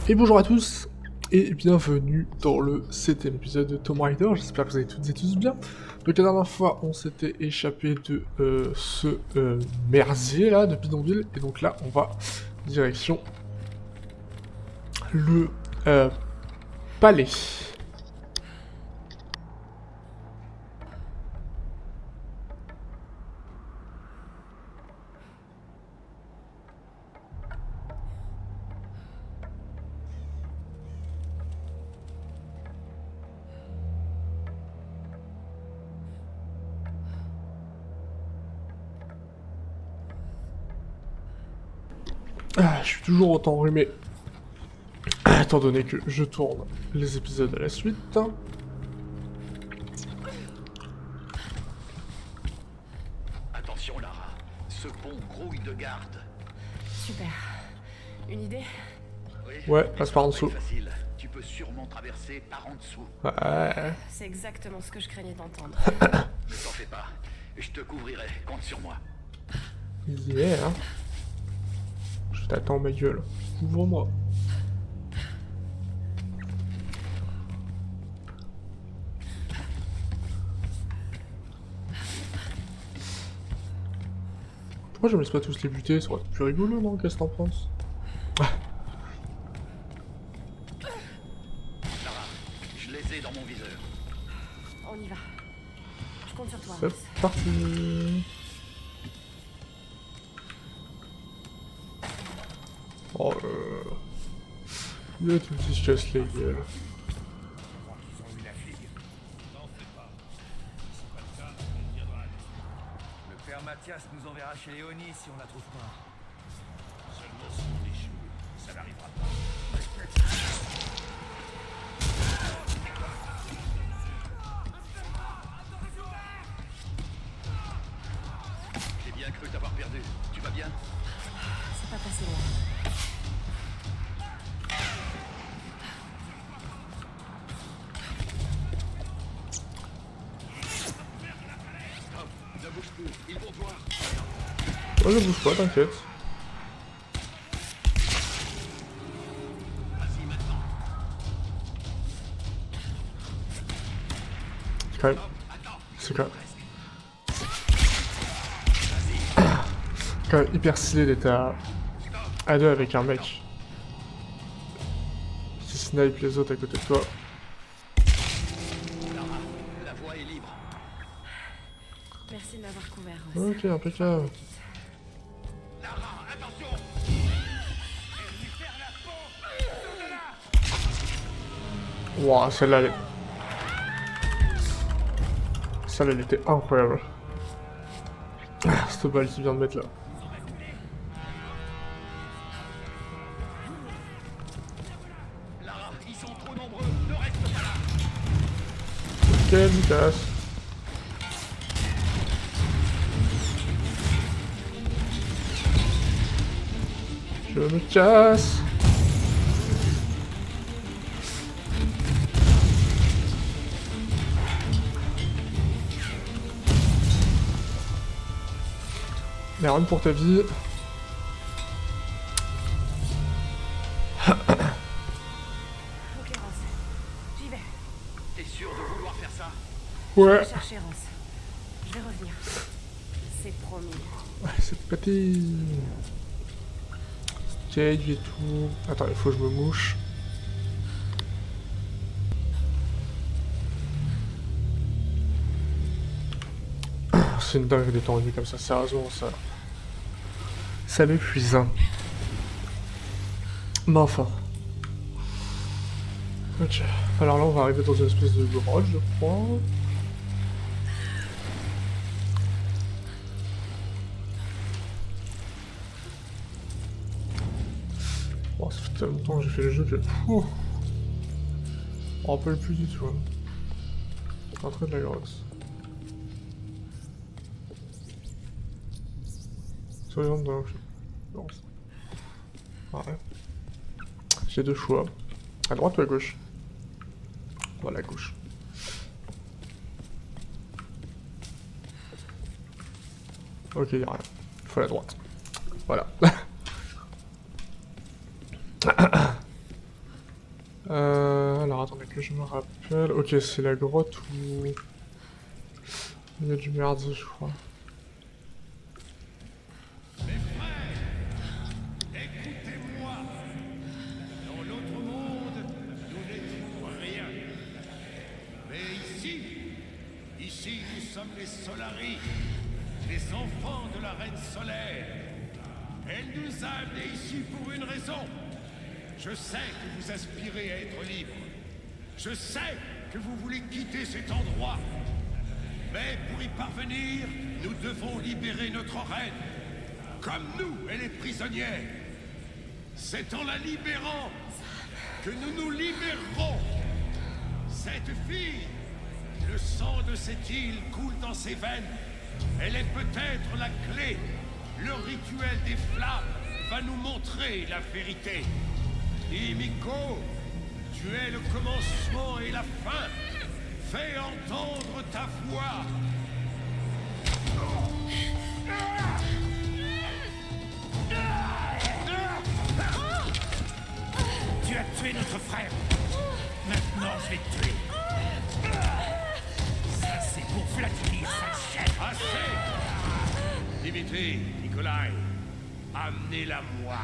Et bonjour à tous, et bienvenue dans le 7ème épisode de Tomb Raider, j'espère que vous allez toutes et tous bien. Donc la dernière fois, on s'était échappé de ce merdier là, de bidonville, et donc là, on va direction le palais. Ah, je suis toujours autant enrhumé, étant donné que je tourne les épisodes à la suite. Attention Lara, ce pont grouille de garde. Super. Une idée? Oui, Ouais, passe par en dessous. Facile. Tu peux sûrement traverser par en dessous. Ouais. C'est exactement ce que je craignais d'entendre. Ne t'en fais pas. Je te couvrirai. Compte sur moi. Yeah. Je t'attends ma gueule. Ouvre-moi. Pourquoi je me laisse pas tous les buter? Ça aurait été plus rigolo, non? Qu'est-ce que t'en penses? Lara, je les ai dans mon viseur. On y va. Je compte sur toi. C'est parti. Oh là, tout le petit se casse les gueules. Le père Mathias nous enverra chez Léonie si on la trouve pas. Seulement si on échoue, ça n'arrivera pas. J'ai bien cru t'avoir perdu. Tu vas bien? C'est pas passé loin. Stop, ne bouge plus. Ils vont voir. Oh, je bouge pas, t'inquiète. Vas-y maintenant. C'est quand même... Attends. C'est quand même hyper stylé d'être à deux avec un mec qui snipe les autres à côté de toi. Lara, la voie est libre. Merci de m'avoir couvert, Rose. Ok, impeccable. Lara, attention. Wouah, celle-là, elle était incroyable. Ah, cette balle qui vient de mettre là. Lara, ils sont trop nombreux. Ne reste pas là. Ok, Lucas. Je me casse. Merde pour ta vie. Ok, Rose. J'y vais. T'es sûr de vouloir faire ça? Je Ouais. vais chercher Rose. Je vais revenir. C'est promis. Ouais, c'est pété. Stage et tout. Attends, il faut que je me mouche. C'est une dingue d'être en vie comme ça, sérieusement, ça. Ça m'épuise. Hein. Mais enfin. Ok. Alors là, on va arriver dans une espèce de grotte, je crois. Bon, ça fait tellement longtemps que j'ai fait le jeu que... Ouh. On me rappelle plus du tout. Hein. Entrée de la grotte. Soyons dans... Non. Ouais. J'ai deux choix. À droite ou à gauche? Voilà, à gauche. Ok, y'a rien. Il faut la droite. Voilà. Alors attendez que je me rappelle. Ok, c'est la grotte où... Il y a du merdier, je crois. Mes frères, écoutez-moi. Dans l'autre monde, nous n'étions rien. Mais ici nous sommes les Solari, les enfants de la Reine Solaire. Elle nous a amenés ici pour une raison. Je sais que vous aspirez à être libre. Je sais que vous voulez quitter cet endroit. Mais pour y parvenir, nous devons libérer notre reine. Comme nous, elle est prisonnière. C'est en la libérant que nous nous libérerons. Cette fille, le sang de cette île coule dans ses veines. Elle est peut-être la clé. Le rituel des flammes va nous montrer la vérité. Himiko, tu es le commencement et la fin. Fais entendre ta voix. Tu as tué notre frère. Maintenant, je vais te tuer. Ça, c'est pour Vladimir, sa chaîne. Assez. Dimitri, Nikolai, amenez-la-moi.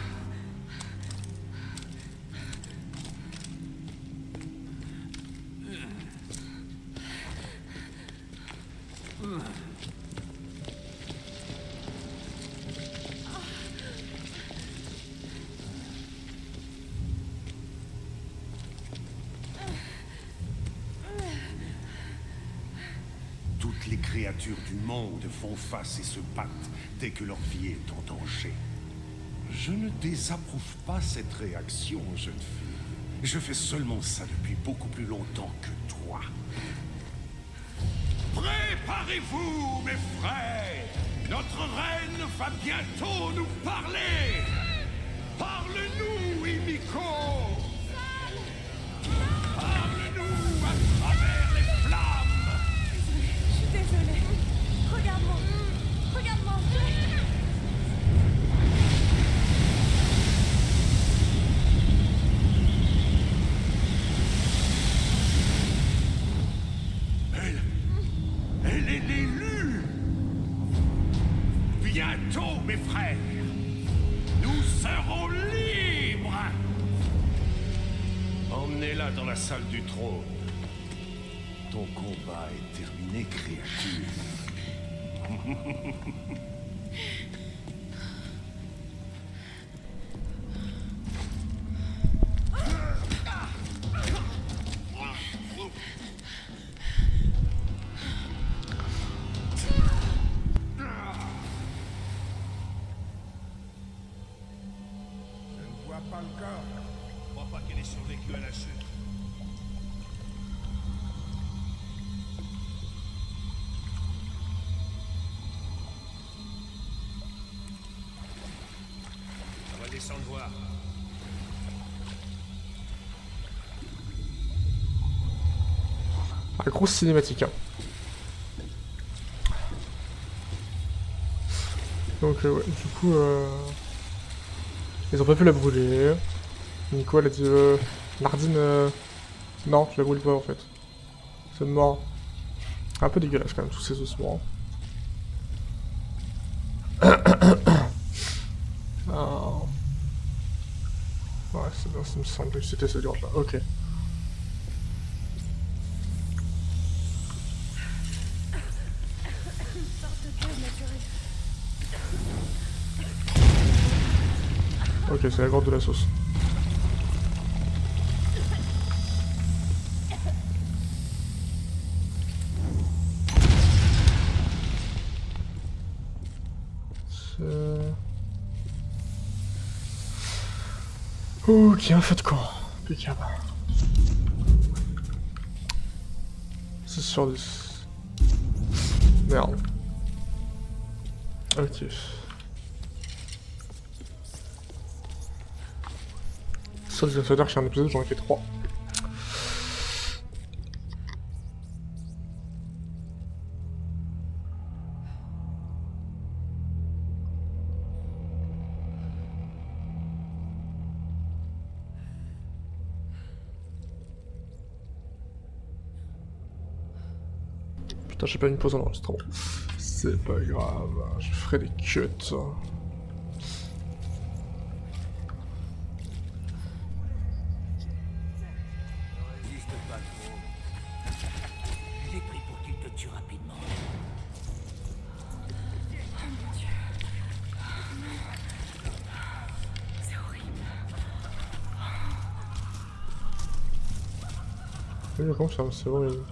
Toutes les créatures du monde font face et se battent dès que leur vie est en danger. Je ne désapprouve pas cette réaction, jeune fille. Je fais seulement ça depuis beaucoup plus longtemps que toi. Préparez-vous, mes frères! Notre reine va bientôt nous parler! Parle-nous, Himiko! Parle-nous à travers les flammes! Je suis désolée. Regarde-moi. Regarde-moi. Elle est l'élue! Bientôt, mes frères, nous serons libres! Emmenez-la dans la salle du trône. Ton combat est terminé, créature. Pas le corps. Je crois pas qu'elle ait survécu à la chute. On va descendre voir. Ah, grosse cinématique, hein. Donc ouais, du coup ils ont pas pu la brûler. Nico elle a dit Nardine non, tu la brûles pas en fait. C'est mort. Un peu dégueulasse quand même tous ces ossements. Ouais, c'est bien, ça me semblait que c'était ce gorge là. Ok. Sorte de cage naturelle. Ok, c'est la grotte de la sauce. Ok, un feu de camp. Impeccable. 6 sur 10. Merde. Ok. Ça, je viens de se dire que c'est un épisode, j'en ai fait 3. Putain, j'ai pas mis une pause en enregistrement. C'est pas grave, je ferai des cuts. Résiste pas trop. J'ai pris pour qu'il te tue rapidement. C'est horrible. Oui, je confirme, c'est horrible.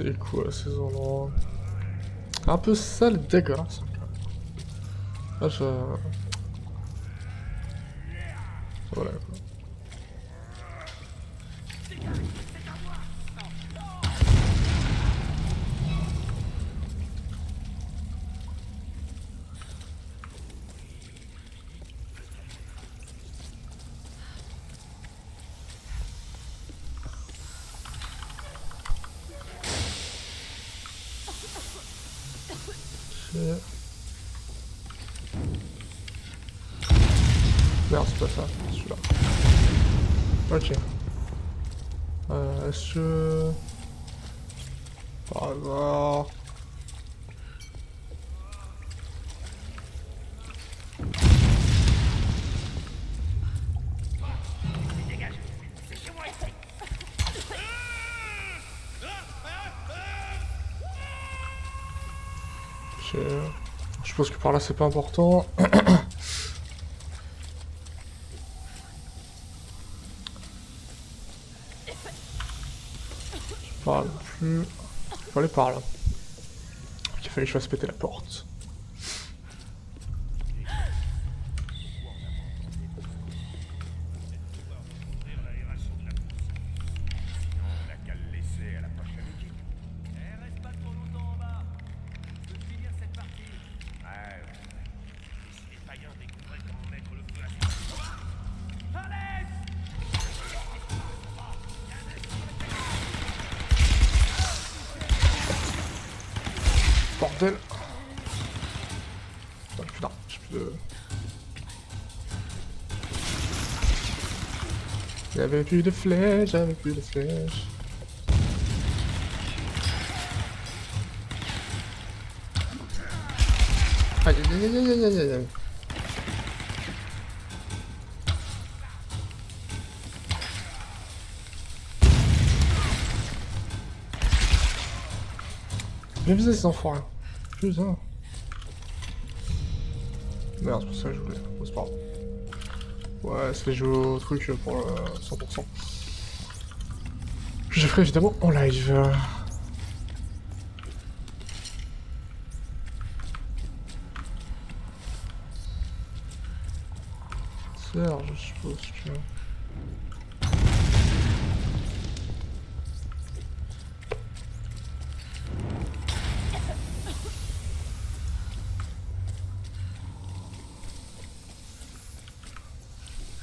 C'est quoi ces endroits? Un peu sale et dégueulasse. Là, je... Voilà quoi. Merde, c'est pas ça, c'est celui-là. Ok. Est-ce que... Par hasard... Ok. Je pense que par là c'est pas important. Pas non plus. Faut aller par là. Il fallait que je fasse péter la porte. Reste pas trop longtemps en bas. Je veux finir cette partie. Si les païens découvraient comment mettre le feu à ces... Allez! Bordel. Oh, putain, j'ai plus de... J'avais plus de flèches, j'avais plus de flèches. Aïe aïe aïe aïe aïe aïe aïe aïe. J'ai visé ces enfoirés. Putain. Merde, c'est pour ça que je voulais. Oh, c'est pas grave. Ouais, c'est jouer au truc pour le 100%. Je ferai évidemment en live. Serge, je suppose que...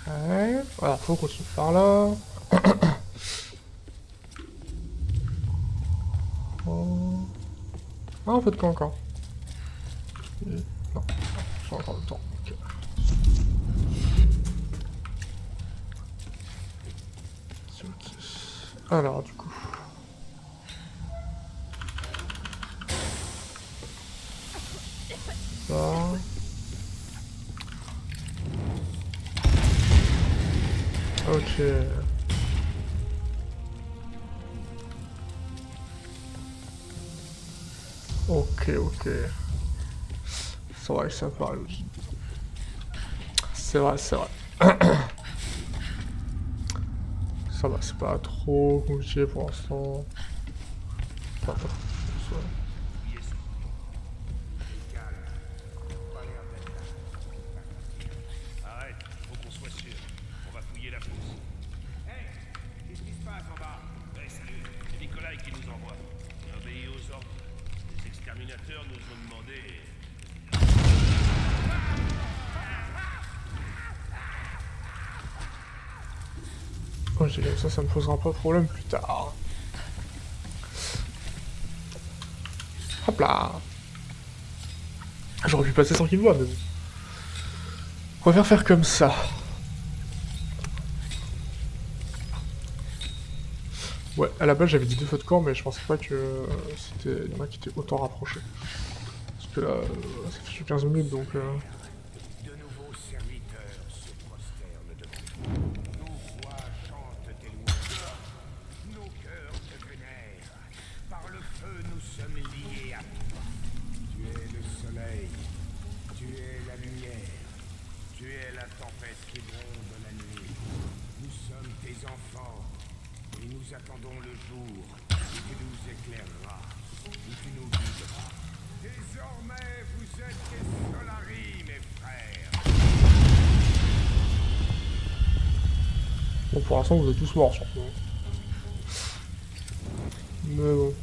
Ouais, voilà, faut continuer par là. Oh. Ah, on fait de quoi encore? Non, j'ai encore le temps. Ok. C'est ok. Alors, du coup. Ça. Ok. Ok, ok. C'est vrai que ça paraît logique. C'est vrai, c'est vrai. Ça va, c'est pas trop compliqué pour l'instant. Enfin, pas trop. Arrête, faut qu'on soit sûr. On va fouiller la fosse. Hey! Qu'est-ce qui se passe en bas? Ouais, salut. C'est Nikolai qui nous envoie. On obéit aux ordres. Les exterminateurs nous ont demandé... Ok, ça me posera pas de problème plus tard. Hop là. J'aurais pu passer sans qu'il me voie, mais bon. On va faire comme ça. Ouais, à la base j'avais dit 2 feux de camp, mais je pensais pas que il y en a qui étaient autant rapprochés. Parce que là, ça fait 15 minutes donc. De nouveaux serviteurs se prosternent devant nous. Nos voix chantent tes louanges. Nos cœurs te vénèrent. Par le feu, nous sommes liés à toi. Tu es le soleil. Tu es la lumière. Tu es la tempête qui gronde la nuit. Nous sommes tes enfants. Et nous attendons le jour où tu nous éclaireras, où tu nous guideras. Désormais, vous êtes des Solari, mes frères. Bon, pour l'instant vous êtes tous morts surtout. Mais bon.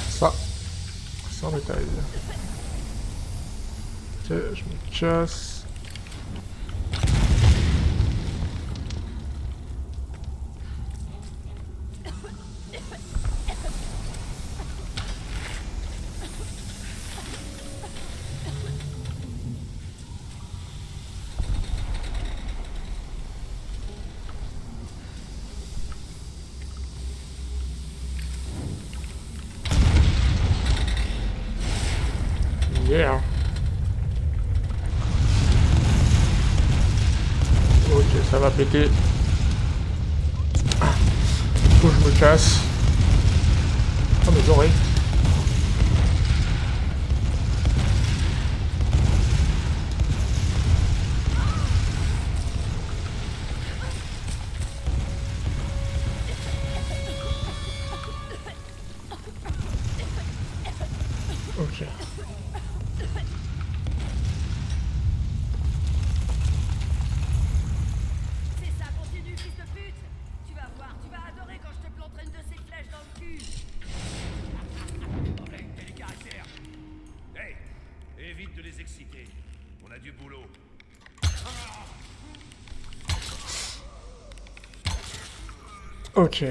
Ça. C'est en détail. Ok, je me casse. Yeah. Ok, ça va péter. Faut que je me casse. Oh mes oreilles. Ok. C'est ça, continue, fils de pute. Tu vas voir, tu vas adorer quand je te planterai une de ces flèches dans le cul. Hey, t'as du caractère. Hey, évite de les exciter. On a du boulot. Ok.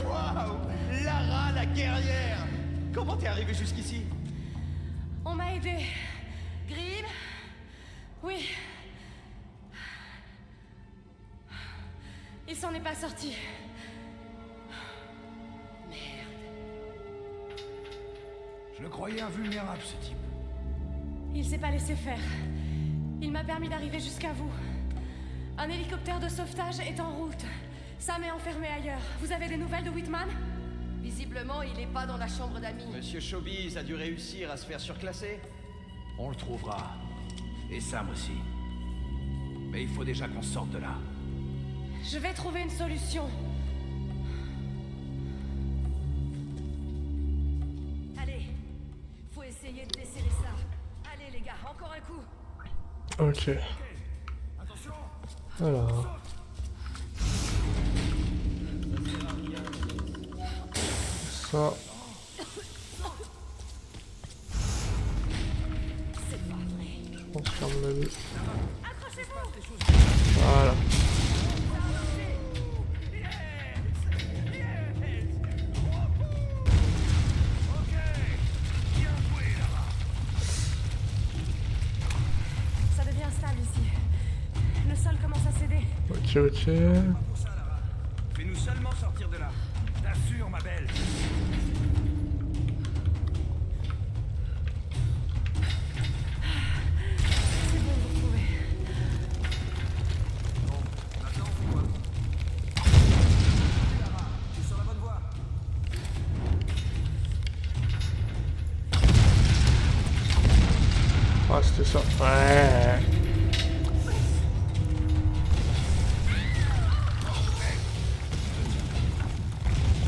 Waouh, Lara, la guerrière. Comment t'es arrivée jusqu'ici? On m'a aidé. Grim? Oui. Il s'en est pas sorti. Je le croyais invulnérable, ce type. Il s'est pas laissé faire. Il m'a permis d'arriver jusqu'à vous. Un hélicoptère de sauvetage est en route. Sam est enfermé ailleurs. Vous avez des nouvelles de Whitman? Visiblement, il est pas dans la chambre d'amis. Monsieur Showbiz a dû réussir à se faire surclasser. On le trouvera. Et Sam aussi. Mais il faut déjà qu'on sorte de là. Je vais trouver une solution. Allez, faut essayer de desserrer ça. Allez les gars, encore un coup. Ok. Alors. Ça. C'est pas vrai. Je pense qu'à mon avis. Accrochez-vous. Voilà. Ça devient stable ici. Le sol commence à céder. Ok, ok. Pour ça, Lara. Fais-nous seulement sortir de là. Je t'assure, ma belle. C'est bon de vous retrouver. Maintenant, on fait quoi? Lara, tu es sur la bonne voie. Ah, c'était ça. Ouais.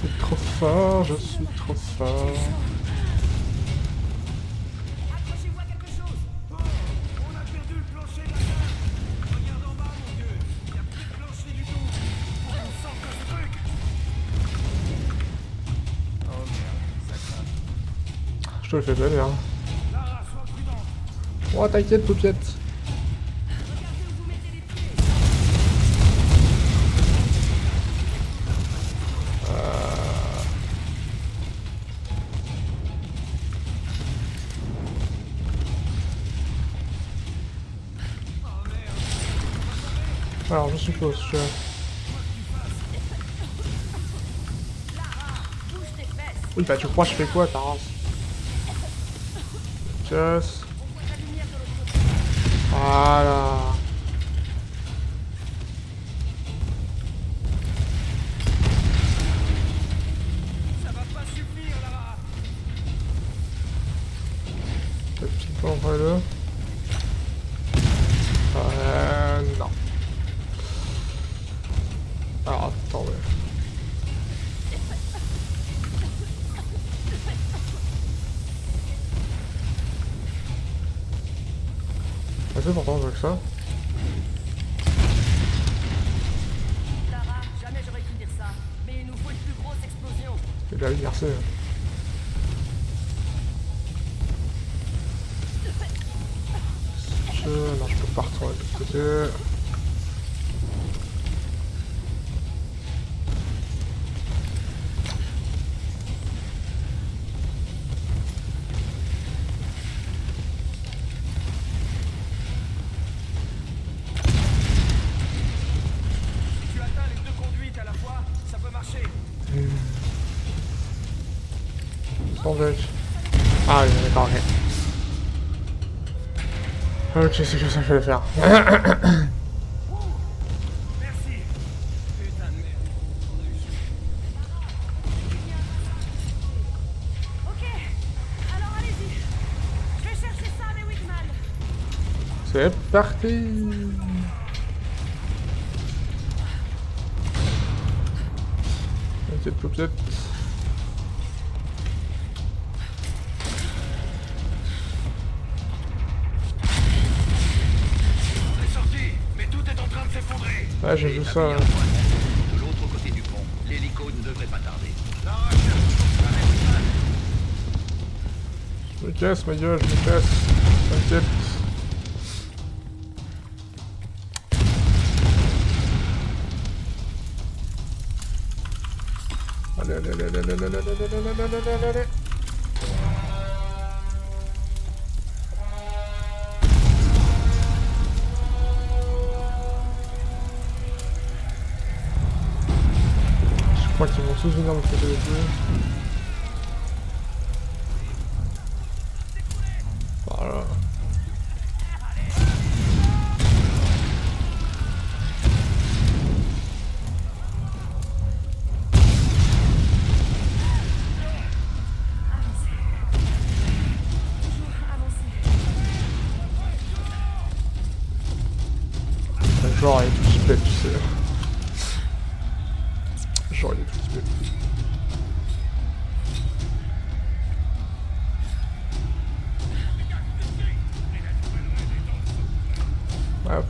Je suis trop fort, je suis trop fort. Accrochez-vous à quelque chose. On a perdu le plancher de la cave. Regarde en bas, mon Dieu. Il n'y a plus de plancher du tout. Faut qu'on sorte de ce truc. Oh merde, ça craque. Je te le fais pas bien. Lara, sois prudente. Oh, t'inquiète, paupiette. Regardez où vous mettez les pieds. Alors je suppose que... Oui bah tu crois je fais quoi ta race? Just... Voilà. Ça va pas suffire, Lara. Le petit peu entre les deux. Non. Alors attendez. C'est pourtant avec ça. Lara, jamais j'aurais pu dire ça. Mais il nous faut une plus grosse explosion. Et bien oui, merci. Non, je peux pas retourner de l'autre côté. Si tu atteins les deux conduites à la fois, ça peut marcher. Sans deck. Ah oui, d'accord, ok. Ok, c'est que ça que je vais faire. Merci. Putain de merde. Ok, alors allez-y. Je vais chercher Sam et Whitman. C'est parti. Petite poupette. C'est sorti, mais tout est en train de s'effondrer. Ouais, j'ai vu ça. De l'autre côté du pont, l'hélico ne devrait pas tarder. Je me casse, ma gueule, je me casse. T'inquiète. Allez, allez, allez, allez, allez, allez, allez, allez, allez, allez, allez. Je crois qu'ils vont tous venir me faire des jeux. Voilà. Genre, il est tout split, tu sais. Genre, il est tout split. Hop.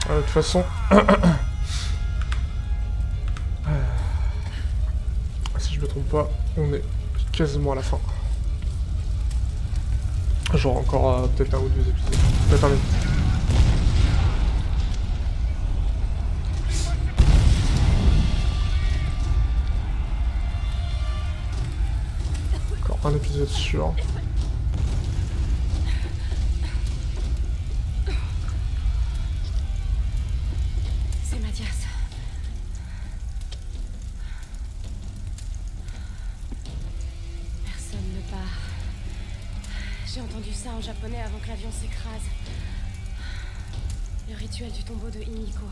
De toute façon... si je me trompe pas, on est quasiment à la fin. Genre encore peut-être un ou deux épisodes. Peut-être un épisode. Encore un épisode sûr. C'est Mathias. Personne ne part. J'ai entendu ça en japonais avant que l'avion s'écrase. Le rituel du tombeau de Himiko.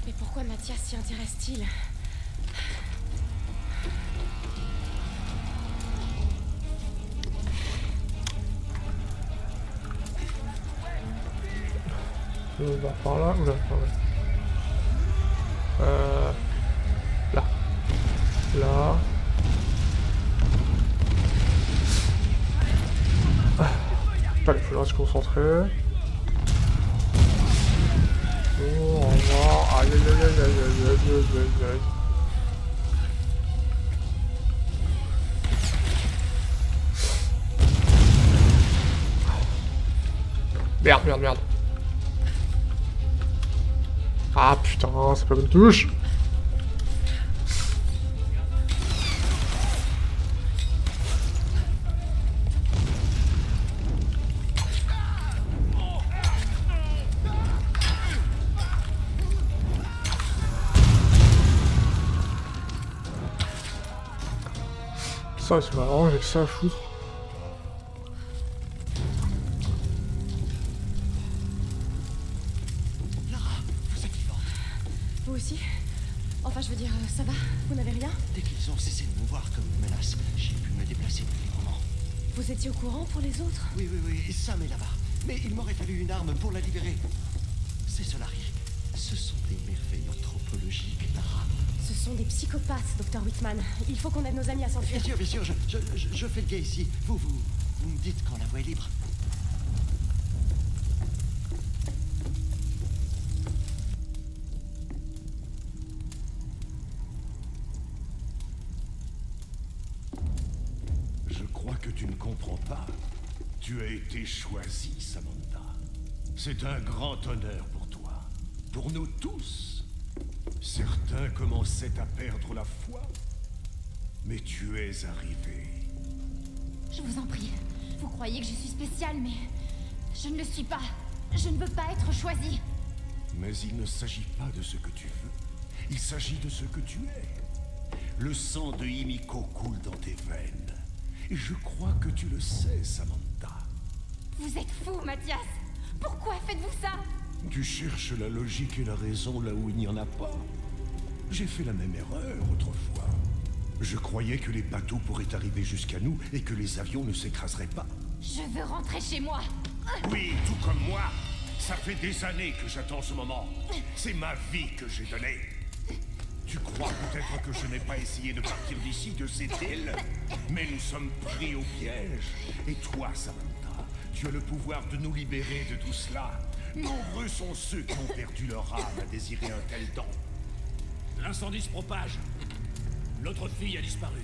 Mais pourquoi Mathias s'y intéresse-t-il? Je vais voir par là, oula, par là. Là. Là. Allez, il faudra se concentrer. Oh, au revoir. Aïe aïe aïe aïe aïe aïe aïe aïe aïe. Merde, merde, merde. Ah putain, c'est pas bonne touche. Ça, c'est marrant, avec ça à foutre. Lara, vous êtes vivante. Vous aussi? Enfin, je veux dire, ça va? Vous n'avez rien? Dès qu'ils ont cessé de nous voir comme une menace, j'ai pu me déplacer librement. Vous étiez au courant pour les autres? Oui, et Sam est là-bas. Mais il m'aurait fallu une arme pour la libérer. Ces Solari, ce sont des merveilles anthropologiques, Lara. Ce sont des psychopathes, Dr. Whitman. Il faut qu'on aide nos amis à s'enfuir. Bien sûr, je fais le gars ici. Vous me dites quand la voie est libre. Je crois que tu ne comprends pas. Tu as été choisi, Samantha. C'est un grand honneur pour toi. Pour nous tous. Certains commençaient à perdre la foi. Mais tu es arrivé. Je vous en prie. Vous croyez que je suis spéciale, mais je ne le suis pas. Je ne veux pas être choisie. Mais il ne s'agit pas de ce que tu veux. Il s'agit de ce que tu es. Le sang de Himiko coule dans tes veines. Et je crois que tu le sais, Samantha. Vous êtes fou, Mathias. Pourquoi faites-vous ça? Tu cherches la logique et la raison là où il n'y en a pas. J'ai fait la même erreur autrefois. Je croyais que les bateaux pourraient arriver jusqu'à nous et que les avions ne s'écraseraient pas. Je veux rentrer chez moi. Oui, tout comme moi. Ça fait des années que j'attends ce moment. C'est ma vie que j'ai donnée. Tu crois peut-être que je n'ai pas essayé de partir d'ici, de cette île? Mais nous sommes pris au piège. Et toi, Samantha, tu as le pouvoir de nous libérer de tout cela. Nombreux sont ceux qui ont perdu leur âme à désirer un tel don. L'incendie se propage. L'autre fille a disparu.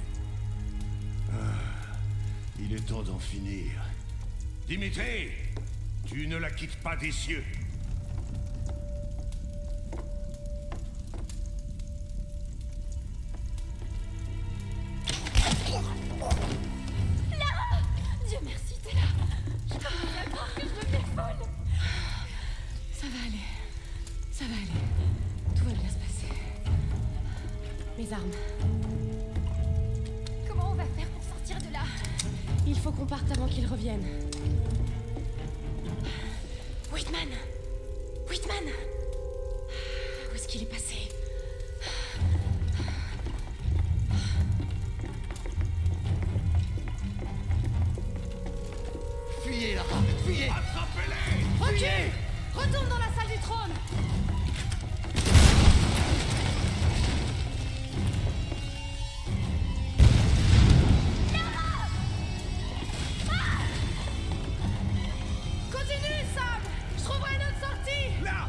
Il est temps d'en finir. Dimitri, tu ne la quittes pas des cieux. Dieu merci, t'es là. Je commence à croire que je devenais folle. Ça va aller. Ça va aller. Tout va bien se passer. Mes armes. Comment on va faire pour sortir de là? Il faut qu'on parte avant qu'ils reviennent. Whitman! Whitman! Où est-ce qu'il est passé? Fuyez, Lara, fuyez. Attrapez-les! Ok! Retourne dans la salle du trône! Continue, Sam! Je trouverai une autre sortie! Là!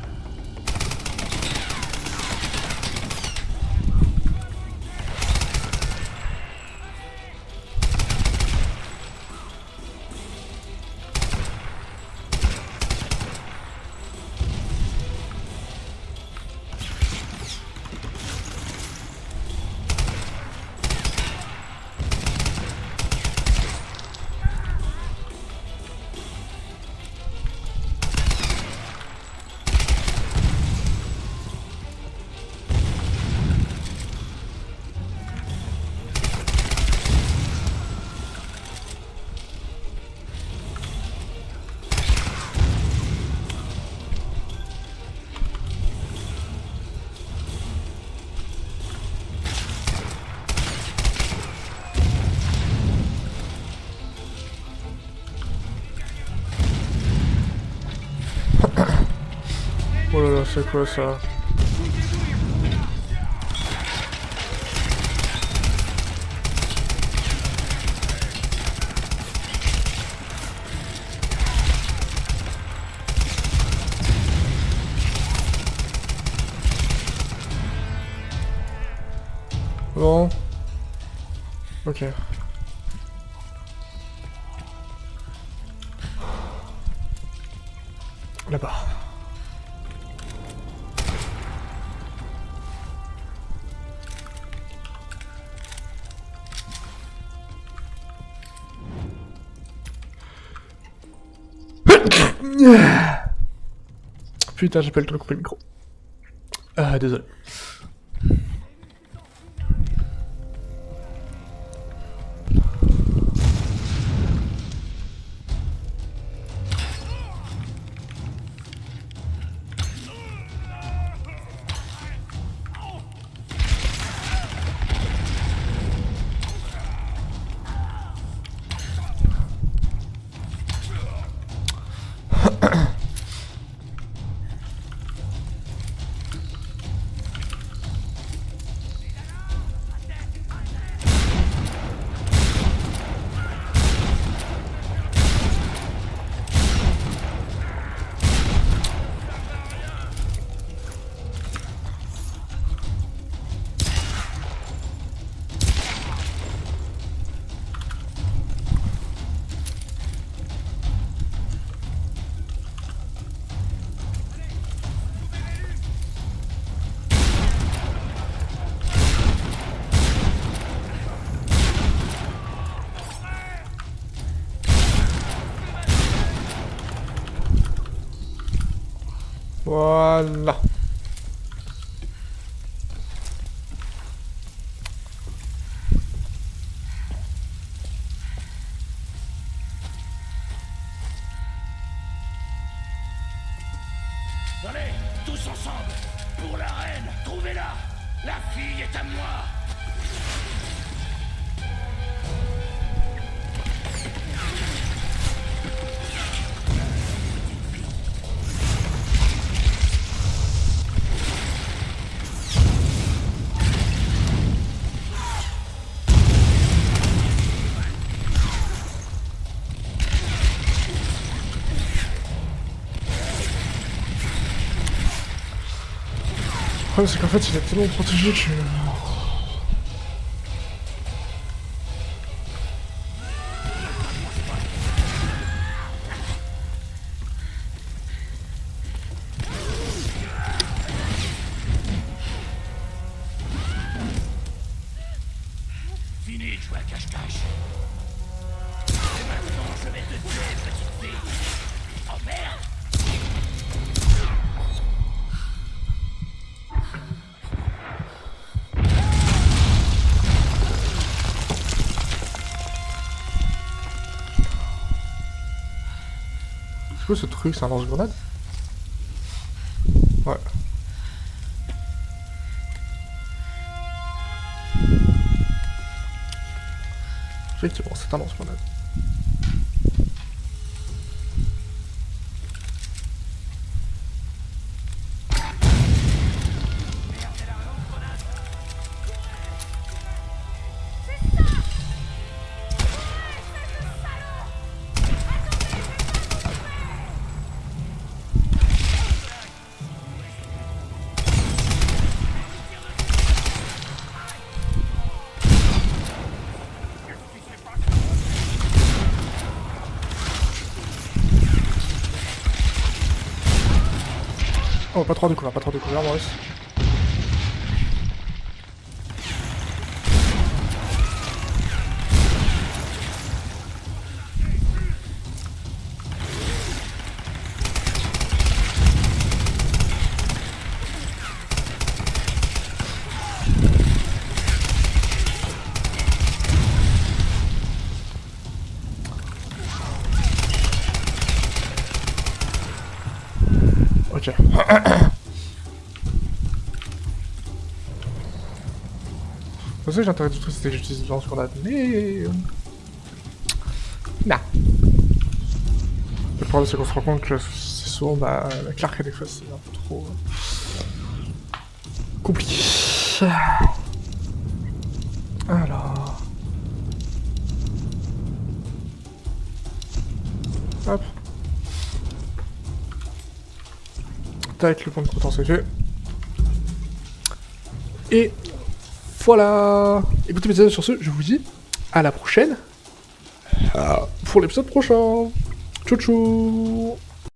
Oh là là, c'est quoi ça? Bon. Ok. Là-bas. Putain, j'ai pas le temps de couper le micro. Désolé. Voilà. Allez, tous ensemble. Pour la reine, trouvez-la. La fille est à moi. Le problème c'est qu'en fait il est tellement protégé que... Fini de jouer à cache-cache. Et maintenant, je vais te tuer, petite fille. Oh merde! C'est quoi ce truc? C'est un lance-grenade? Ouais. Effectivement, c'est un lance-grenade. Oh, pas trop découvert, Maurice. Ok. Je sais que l'intérêt du truc c'était que j'utilise le lance-grenade, mais... Nah. Le problème c'est qu'on se rend compte que c'est souvent la clarté des fois c'est un peu trop... compliqué. Alors... Hop. Tac, le point de compétence est fait. Et voilà. Écoutez mes amis, sur ce, je vous dis à la prochaine pour l'épisode prochain. Ciao ciao.